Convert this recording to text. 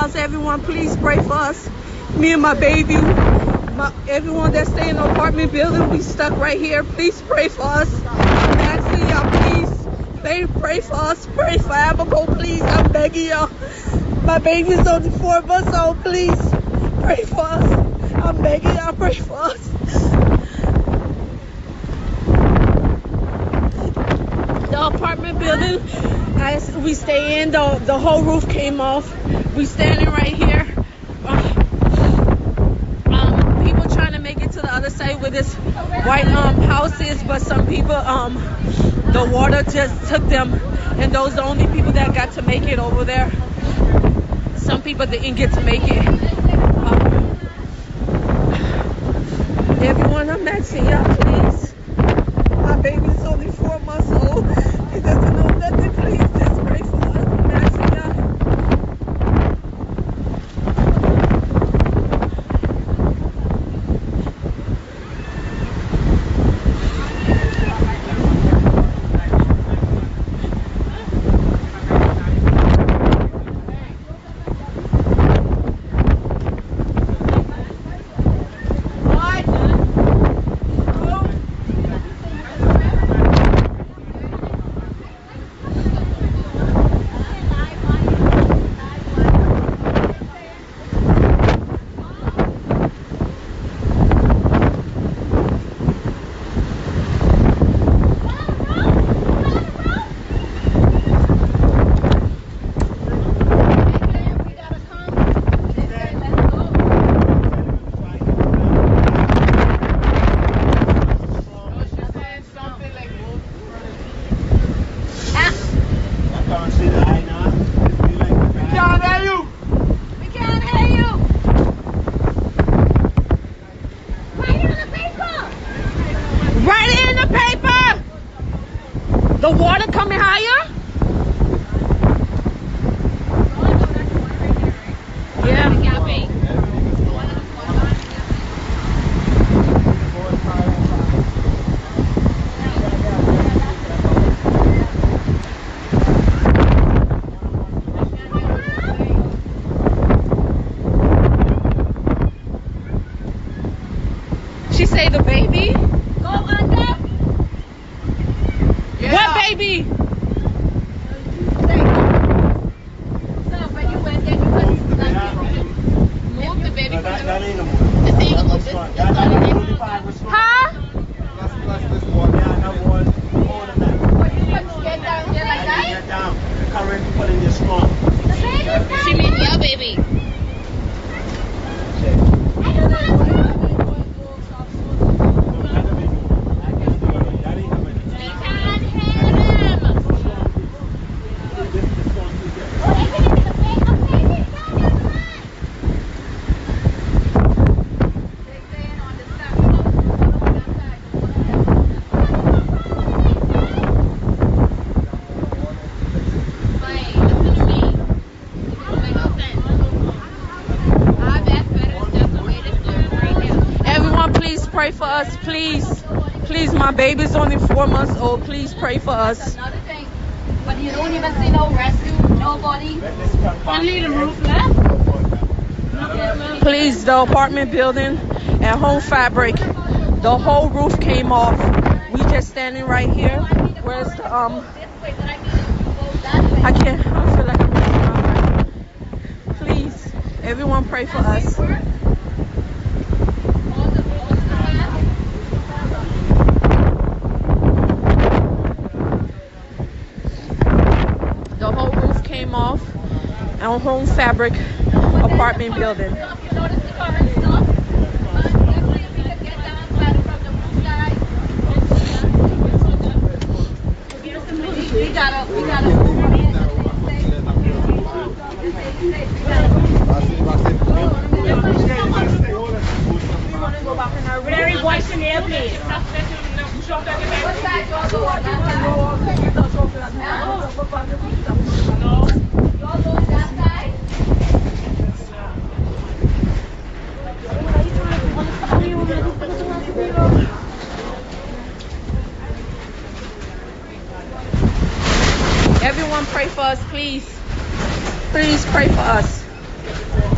house. Everyone, please pray for us. Me and my baby, everyone that stay in the apartment building, we stuck right here. Please pray for us. I'm asking y'all, please. Pray for us. Pray for Abaco, please. I'm begging y'all. My baby's only 4 months old. Please pray for us. I'm begging y'all, pray for us. The apartment building as we stay in, the whole roof came off. We standing right here. People trying to make it to the other side where this white house is, but some people the water just took them, and those are the only people that got to make it over there. Some people didn't get to make it. Everyone, I'm asking y'all, please. My baby's only 4 months old. He doesn't know nothing. Please just pray for us. I'm asking y'all. The water coming higher? Yeah. She say the baby? Go under. Yeah. What baby? So when you went there, you couldn't move the baby. That ain't a move. Huh? Plus this one. Yeah, that one. More than that. Get down there like that? Get down. The current pulling you strong. She means your baby. Pray for us, please. Please, my baby's only 4 months old. Please pray for us. Another thing, but you don't even see no rescue, nobody. Only the roof left. Please, the apartment building at Home Fabric, the whole roof came off. We just standing right here. Where's the I can't. I feel like I'm missing my mind. Please, everyone, pray for us. The whole roof came off on Home Fabric apartment building. We gotta very voice in the airplane. Everyone pray for us, please. Please pray for us.